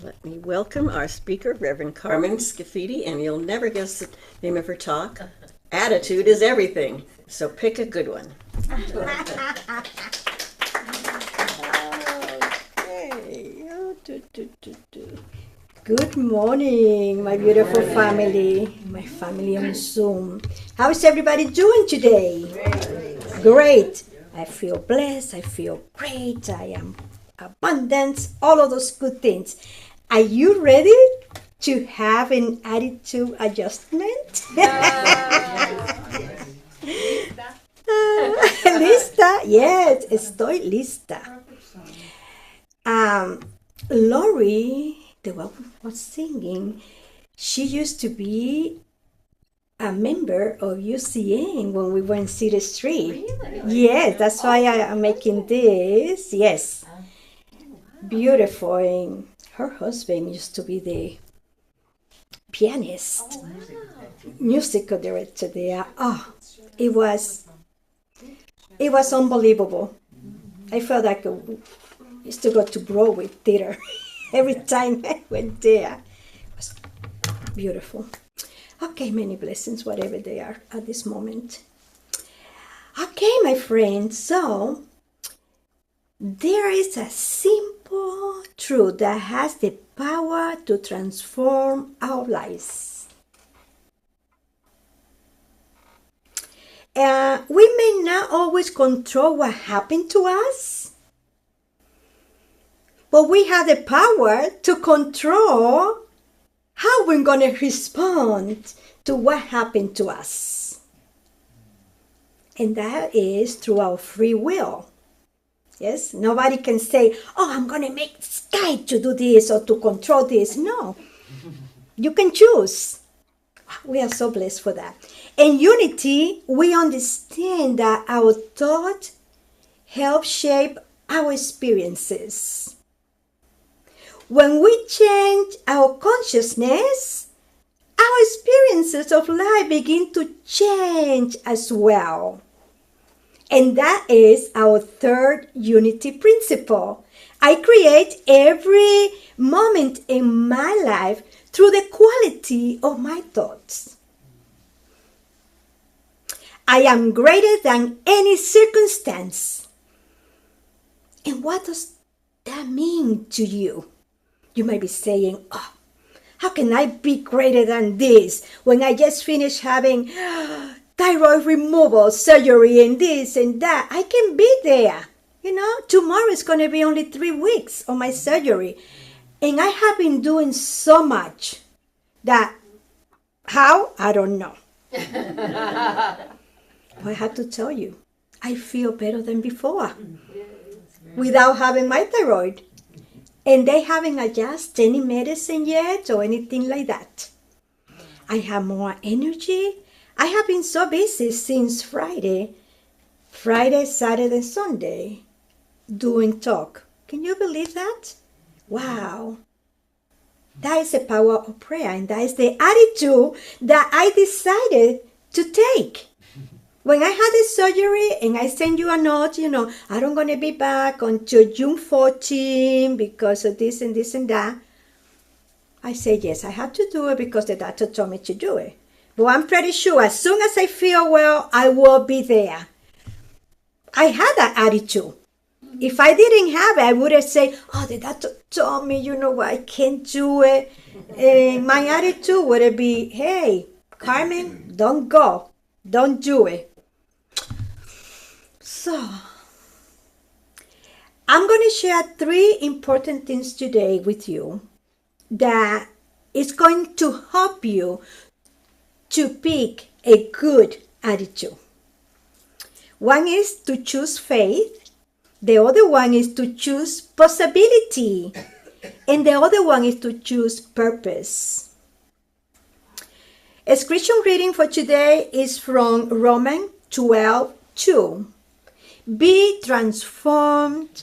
Let me welcome our speaker, Reverend Carmen Scafidi, and you'll never guess the name of her talk. Attitude is everything, so pick a good one. Okay. Good morning, my beautiful family, my family on Zoom. How is everybody doing today? Great. I feel blessed. I feel great. I am abundant. All of those good things. Are you ready to have an attitude adjustment? ¿Lista? Yes, estoy lista. Lori, the one who was singing, she used to be a member of UCN when we were in City Street. Really? Yes, that's why I am making this. Yes. Beautiful. And her husband used to be the pianist, musical director there. Oh, it was unbelievable. I felt like I used to go to Broadway theater every time I went there. It was beautiful. Okay, many blessings, whatever they are at this moment. Okay, my friends, so there is a simple truth that has the power to transform our lives. We may not always control what happened to us, but we have the power to control how we're going to respond to what happened to us. And that is through our free will. Yes, nobody can say, oh, I'm going to make Sky to do this or to control this. No, you can choose. We are so blessed for that. In unity, we understand that our thought helps shape our experiences. When we change our consciousness, our experiences of life begin to change as well. And that is our third unity principle. I create every moment in my life through the quality of my thoughts. I am greater than any circumstance. And what does that mean to you? You might be saying, oh, how can I be greater than this when I just finished having thyroid removal surgery and this and that? I can be there. You know, tomorrow is going to be only 3 weeks of my surgery. And I have been doing so much that, how? I don't know. But I have to tell you, I feel better than before without having my thyroid. And they haven't adjusted any medicine yet or anything like that. I have more energy. I have been so busy since Friday, Saturday, Sunday, doing talk. Can you believe that? Wow. That is the power of prayer, and that is the attitude that I decided to take. When I had the surgery and I sent you a note, I don't going to be back until June 14 because of this and this and that. I said, yes, I had to do it because the doctor told me to do it. But I'm pretty sure as soon as I feel well, I will be there. I had that attitude. If I didn't have it, I would have said, oh, the doctor told me, I can't do it. And my attitude would be, hey, Carmen, don't go. Don't do it. So, I'm going to share 3 important things today with you that is going to help you to pick a good attitude. One is to choose faith. The other one is to choose possibility. And the other one is to choose purpose. A scripture reading for today is from Romans 12:2. Be transformed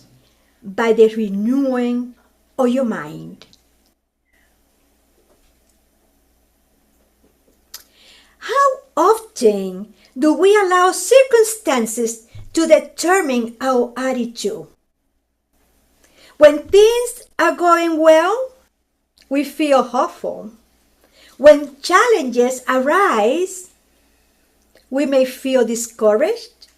by the renewing of your mind. How often do we allow circumstances to determine our attitude? When things are going well, we feel hopeful. When challenges arise, we may feel discouraged.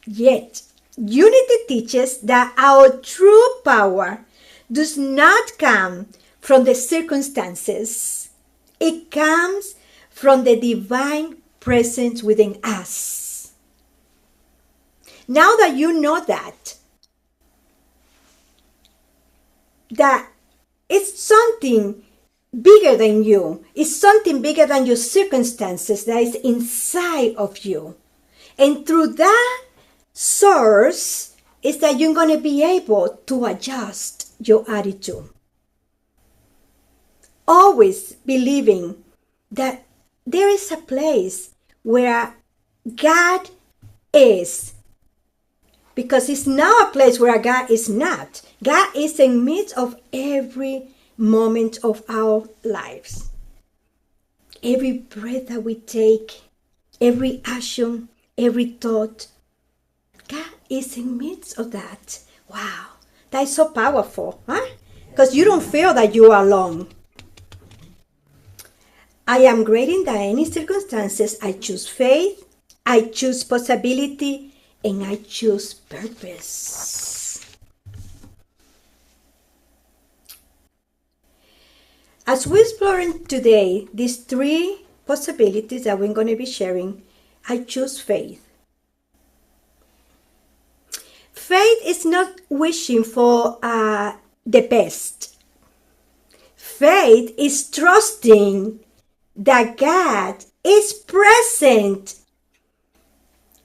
Yet, unity teaches that our true power does not come from the circumstances. It comes from the divine presence within us. Now that you know that it's something bigger than you, it's something bigger than your circumstances that is inside of you. And through that source is that you're going to be able to adjust your attitude. Always believing that there is a place where God is. Because it's not a place where God is not. God is in the midst of every moment of our lives. Every breath that we take, every action, every thought, God is in the midst of that. Wow, that is so powerful, huh? Because you don't feel that you are alone. I am greater than any circumstances. I choose faith, I choose possibility, and I choose purpose. As we're exploring today these three possibilities that we're going to be sharing, I choose faith. Faith is not wishing for the best. Faith is trusting that God is present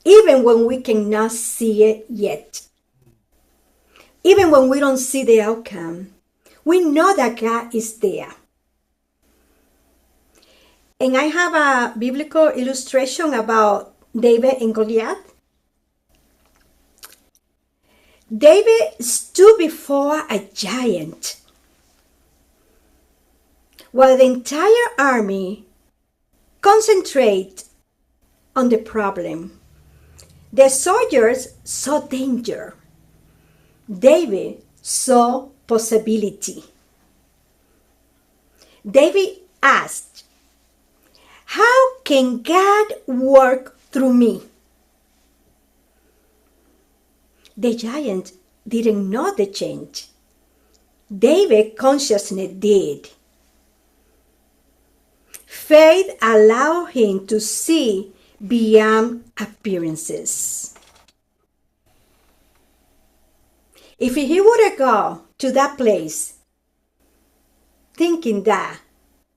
even when we cannot see it yet. Even when we don't see the outcome, we know that God is there. And I have a biblical illustration about David and Goliath. David stood before a giant while the entire army concentrated on the problem. The soldiers saw danger. David saw possibility. David asked, "How can God work through me?" The giant didn't know the change. David consciously did. Faith allowed him to see beyond appearances. If he would have gone to that place thinking that,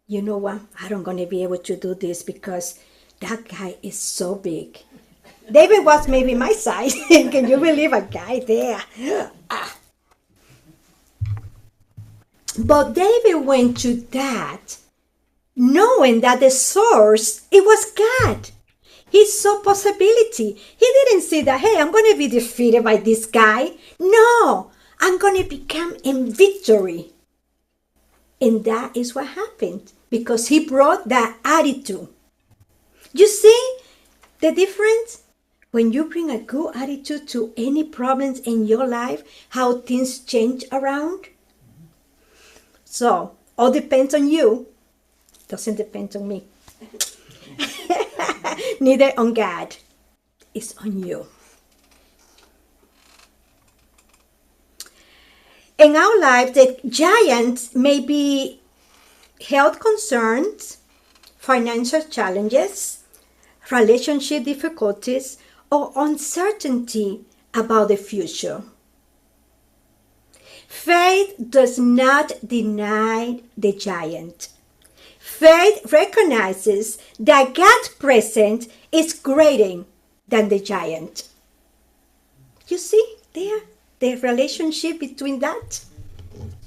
you know what, I don't going to be able to do this because that guy is so big. David was maybe my size. Can you believe a guy there? But David went to that knowing that the source, it was God. He saw possibility. He didn't see that, hey, I'm going to be defeated by this guy. No, I'm going to become in victory. And that is what happened because he brought that attitude. You see the difference? When you bring a good attitude to any problems in your life, how things change around. So, all depends on you. Doesn't depend on me. Neither on God. It's on you. In our life, the giants may be health concerns, financial challenges, relationship difficulties, or uncertainty about the future. Faith does not deny the giant. Faith recognizes that God's presence is greater than the giant. You see there the relationship between that?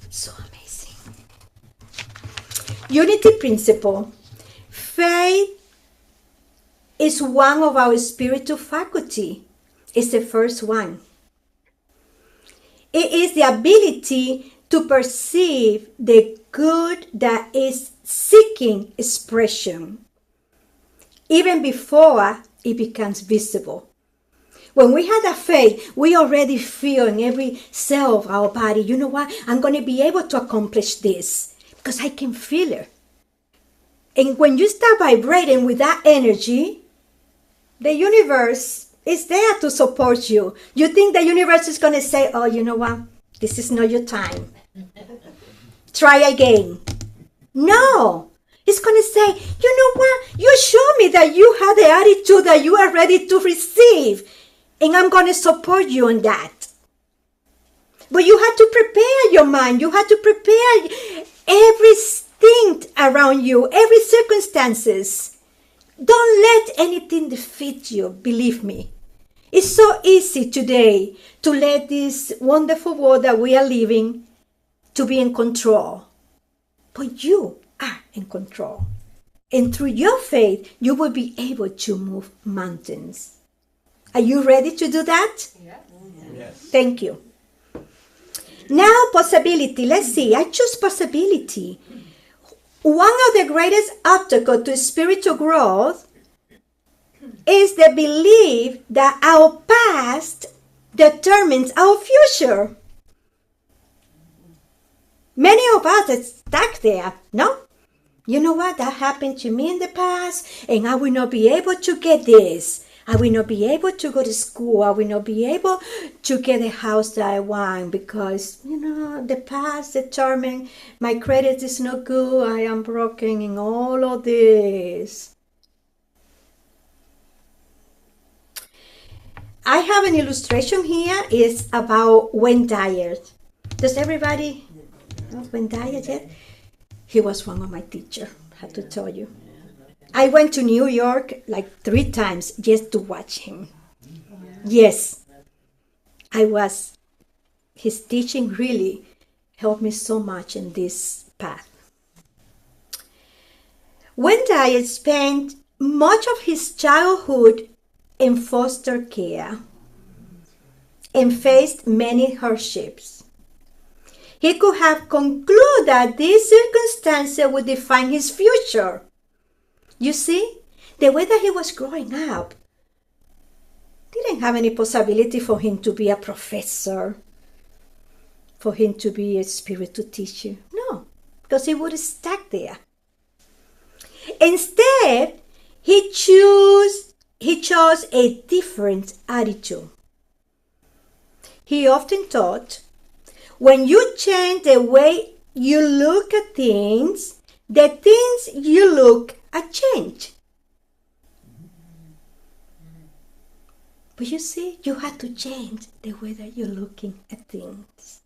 So amazing. Unity principle. Faith is one of our spiritual faculty. It's the first one. It is the ability to perceive the good that is seeking expression, even before it becomes visible. When we have that faith, we already feel in every cell of our body, you know what? I'm going to be able to accomplish this because I can feel it. And when you start vibrating with that energy, the universe is there to support you. You think the universe is going to say, oh, you know what? This is not your time. Try again. No. It's going to say, you know what? You show me that you have the attitude that you are ready to receive. And I'm going to support you in that. But you have to prepare your mind. You have to prepare everything around you, every circumstances. Don't let anything defeat you, believe me. It's so easy today to let this wonderful world that we are living to be in control. But you are in control. And through your faith, you will be able to move mountains. Are you ready to do that? Yes. Thank you. Now, possibility. Let's see. I choose possibility. One of the greatest obstacles to spiritual growth is the belief that our past determines our future. Many of us are stuck there, no? You know what? That happened to me in the past, and I will not be able to get this. I will not be able to go to school. I will not be able to get a house that I want because, you know, the past determined my credit is not good. I am broken in all of this. I have an illustration here. It's about Wayne Dyer. Does everybody know Wayne Dyer yet? He was one of my teachers, I have to tell you. I went to New York like 3 times just to watch him. Yes, his teaching really helped me so much in this path. Wayne Dyer spent much of his childhood in foster care and faced many hardships. He could have concluded that these circumstances would define his future. You see, the way that he was growing up didn't have any possibility for him to be a professor, for him to be a spiritual teacher. No, because he would have stuck there. Instead, he chose a different attitude. He often taught, when you change the way you look at things, the things you look at change. But you see, you have to change the way that you're looking at things.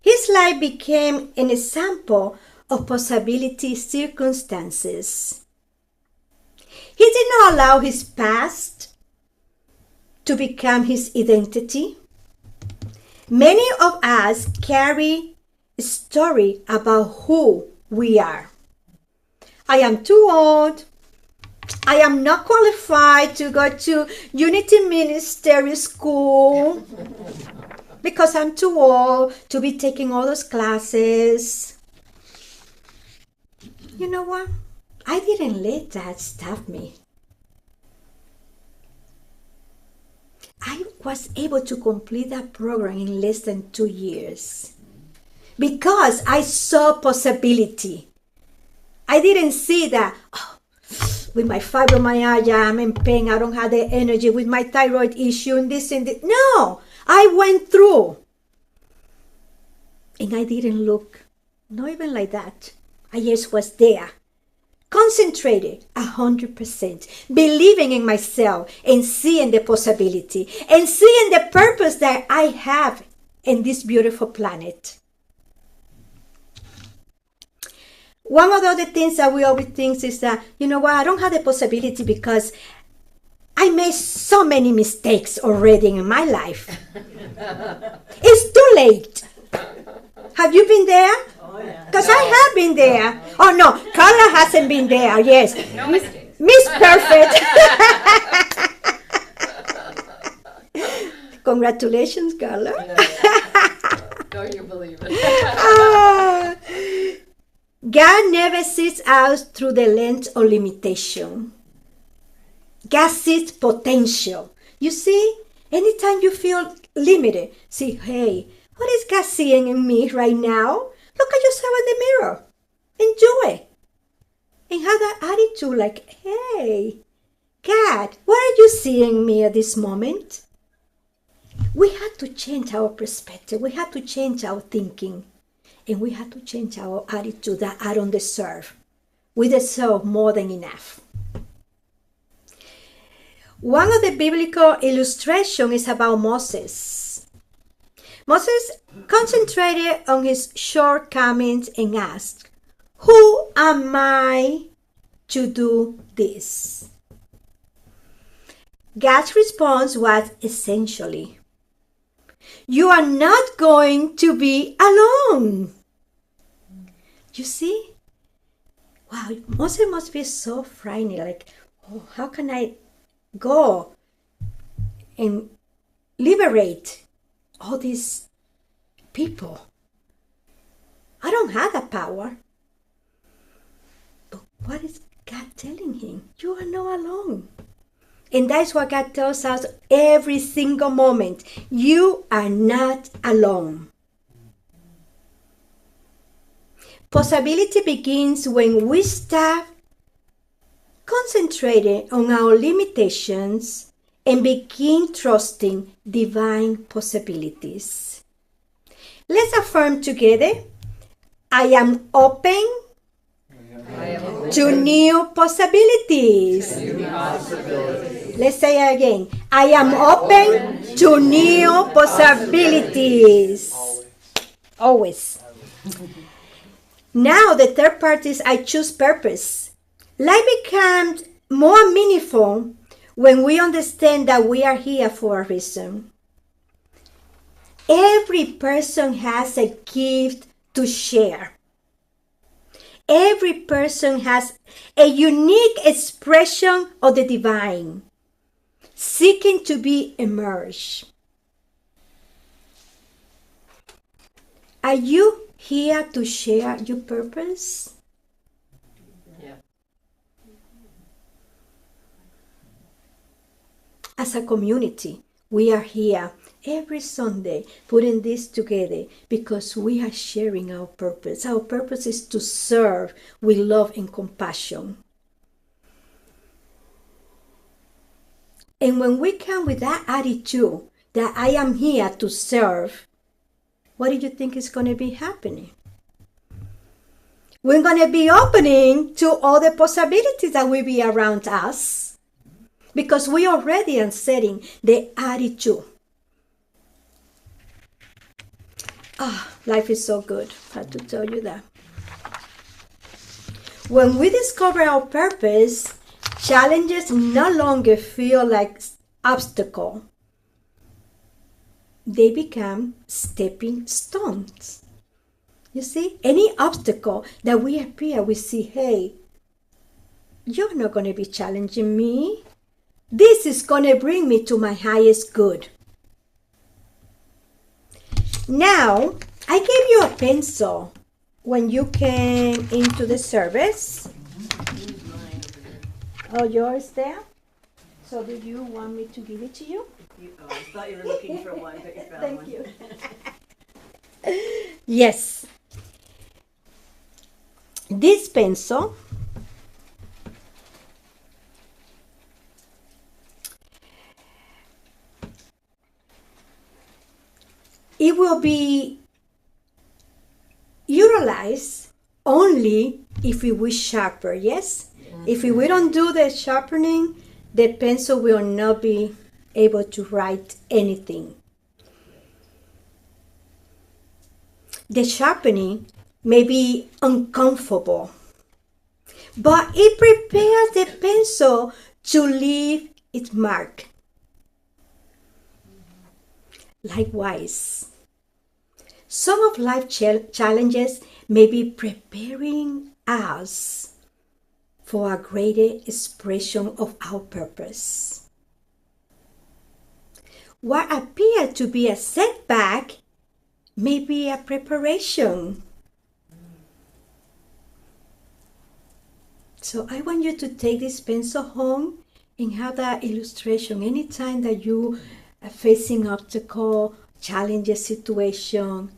His life became an example of possibility circumstances. He did not allow his past to become his identity. Many of us carry a story about who we are. I am too old. I am not qualified to go to Unity Ministry School because I'm too old to be taking all those classes. You know what? I didn't let that stop me. I was able to complete that program in less than 2 years because I saw possibility. I didn't see that, with my fibromyalgia, I'm in pain, I don't have the energy, with my thyroid issue and this and that. No, I went through. And I didn't look, not even like that. I just was there, concentrated 100%, believing in myself and seeing the possibility and seeing the purpose that I have in this beautiful planet. One of the other things that we always think is that, you know what, I don't have the possibility because I made so many mistakes already in my life. It's too late. Have you been there? Because I have been there. Oh no, Carla hasn't been there, yes. No mistakes. Miss Perfect. Congratulations, Carla. Don't you believe it? God never sees us through the lens of limitation. God sees potential. You see, Anytime you feel limited, see, hey, what is God seeing in me right now? Look at yourself in the mirror. Enjoy. And have that attitude like, hey, God, what are you seeing in me at this moment? We have to change our perspective. We have to change our thinking. And we have to change our attitude that I don't deserve. We deserve more than enough. One of the biblical illustrations is about Moses. Moses concentrated on his shortcomings and asked, who am I to do this? God's response was essentially, you are not going to be alone. You see? Wow, Moses must be so frightened. Like, oh, how can I go and liberate all these people? I don't have that power. But what is God telling him? You are not alone. And that's what God tells us every single moment. You are not alone. Possibility begins when we stop concentrating on our limitations and begin trusting divine possibilities. Let's affirm together, I am open to new possibilities. Let's say it again. I am open to new possibilities. Always. Now the third part is I choose purpose. Life becomes more meaningful when we understand that we are here for a reason. Every person has a gift to share. Every person has a unique expression of the divine, seeking to be emerged. Are you here to share your purpose? Yeah. As a community, we are here every Sunday putting this together because we are sharing our purpose. Our purpose is to serve with love and compassion. And when we come with that attitude that I am here to serve, what do you think is going to be happening? We're going to be opening to all the possibilities that will be around us because we already are setting the attitude. Life is so good. I have to tell you that. When we discover our purpose, challenges no longer feel like obstacles. They become stepping stones. You see, any obstacle that we appear, we see, hey, you're not going to be challenging me. This is going to bring me to my highest good. Now, I gave you a pencil when you came into the service. Oh, yours there? So do you want me to give it to you? I thought you were looking for one, but you found Thank one. you. Yes. This pencil it will be utilized only if we wish sharper, yes? If we don't do the sharpening, the pencil will not be able to write anything. The sharpening may be uncomfortable, but it prepares the pencil to leave its mark. Likewise, some of life challenges may be preparing us for a greater expression of our purpose. What appeared to be a setback may be a preparation. So I want you to take this pencil home and have that illustration. Anytime that you facing obstacle, challenges, situation,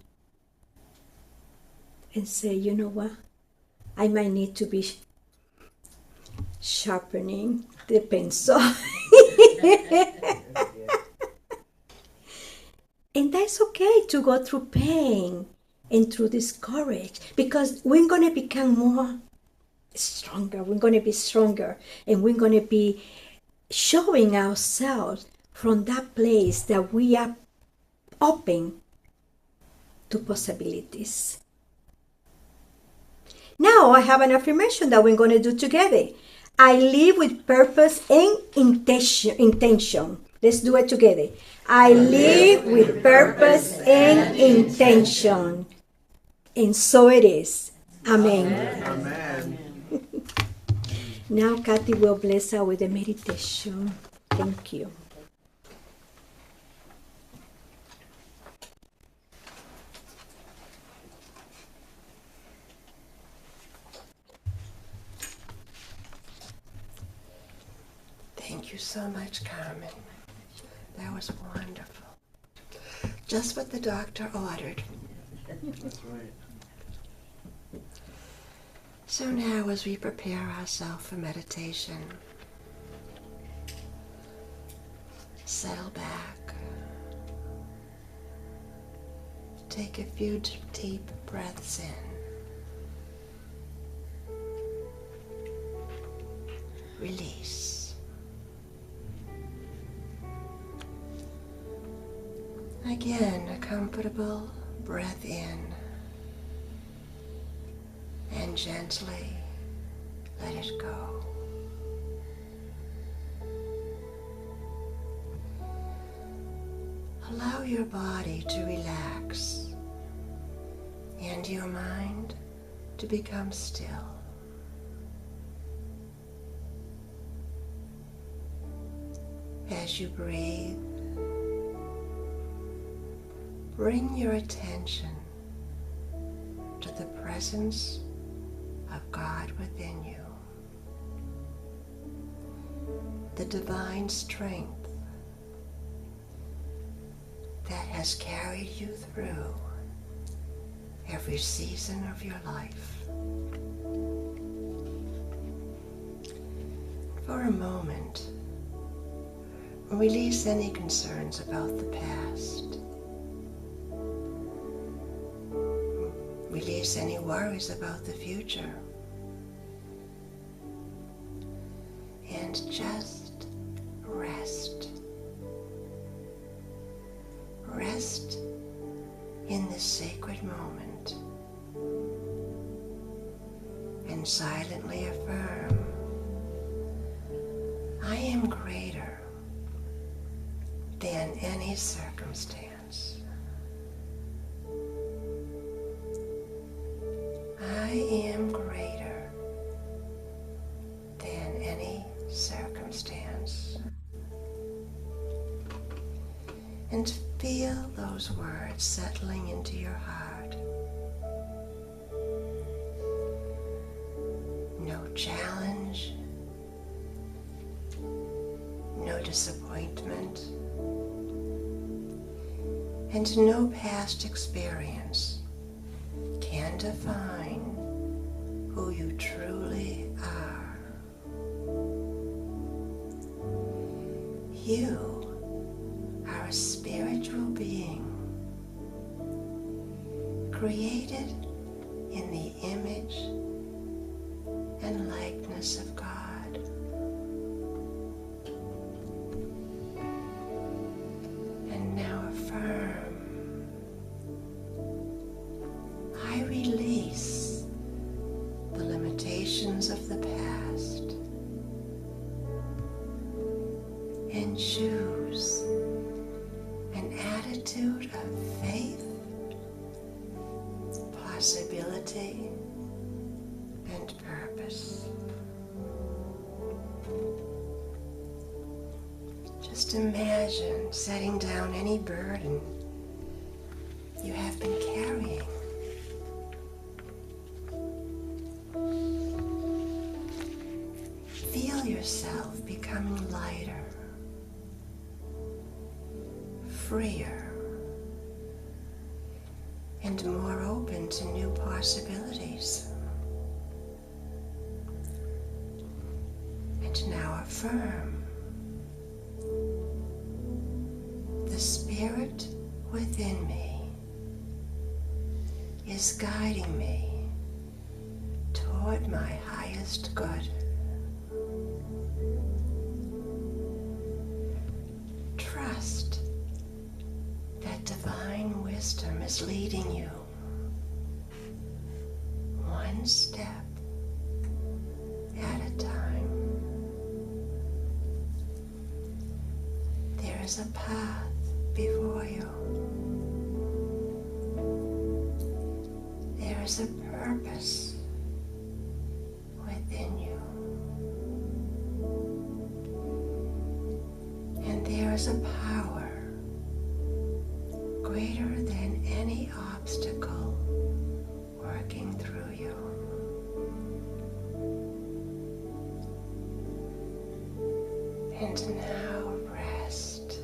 and say, you know what? I might need to be sharpening the pencil. And that's okay to go through pain and through discourage, because we're going to become more stronger. We're going to be stronger, and we're going to be showing ourselves from that place that we are open to possibilities. Now I have an affirmation that we're going to do together. I live with purpose and intention. Let's do it together. I live with purpose and intention. And so it is. Amen. Amen. Now Kathy will bless us with the meditation. Thank you. Thank you so much, Carmen. That was wonderful. Just what the doctor ordered. That's right. So now as we prepare ourselves for meditation, settle back. Take a few deep breaths in. Release. Again, a comfortable breath in, and gently let it go. Allow your body to relax and your mind to become still. As you breathe, bring your attention to the presence of God within you, the divine strength that has carried you through every season of your life. For a moment, release any concerns about the past. Release any worries about the future. And just rest. Rest in this sacred moment. And silently affirm, I am greater than any circumstance. I am greater than any circumstance. And feel those words settling into your heart. No challenge, no disappointment, and no past experience can define who you truly are. You are a spiritual being created in the image and likeness of God. And now affirm, I release the limitations of the past and choose an attitude of faith, possibility, and purpose. Just imagine setting down any burden you have been carrying. Feel yourself becoming lighter. freer and more open to new possibilities. And now affirm, the spirit within me is guiding me toward my highest good. Trust that divine wisdom is leading you one step at a time. There is a path before you. There is a purpose within you. And there is a power greater than any obstacle working through you. And now rest.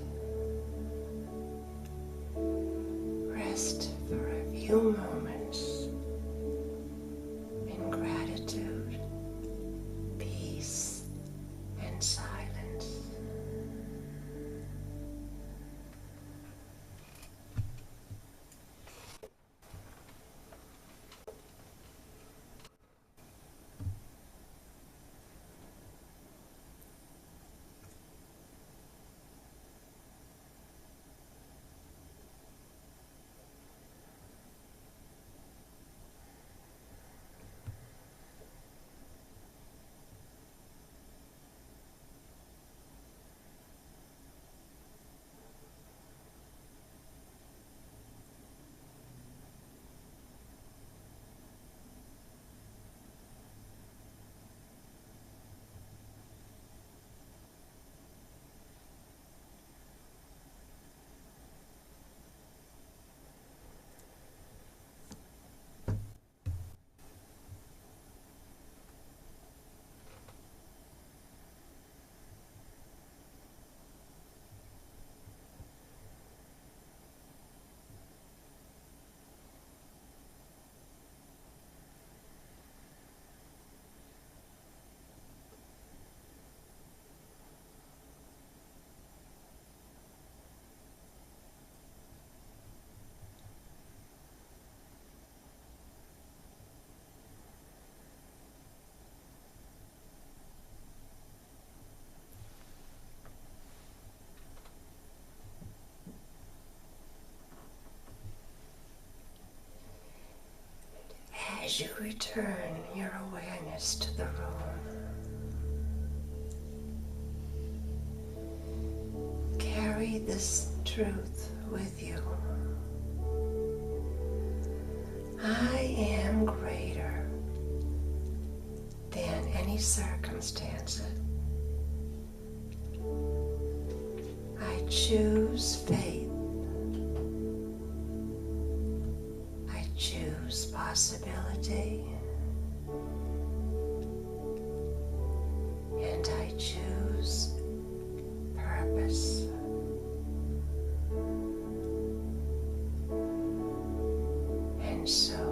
Rest for a few moments in gratitude, peace, and silence. As you return your awareness to the room, carry this truth with you. I am greater than any circumstances. I choose faith. I choose possibility. And I choose purpose. And so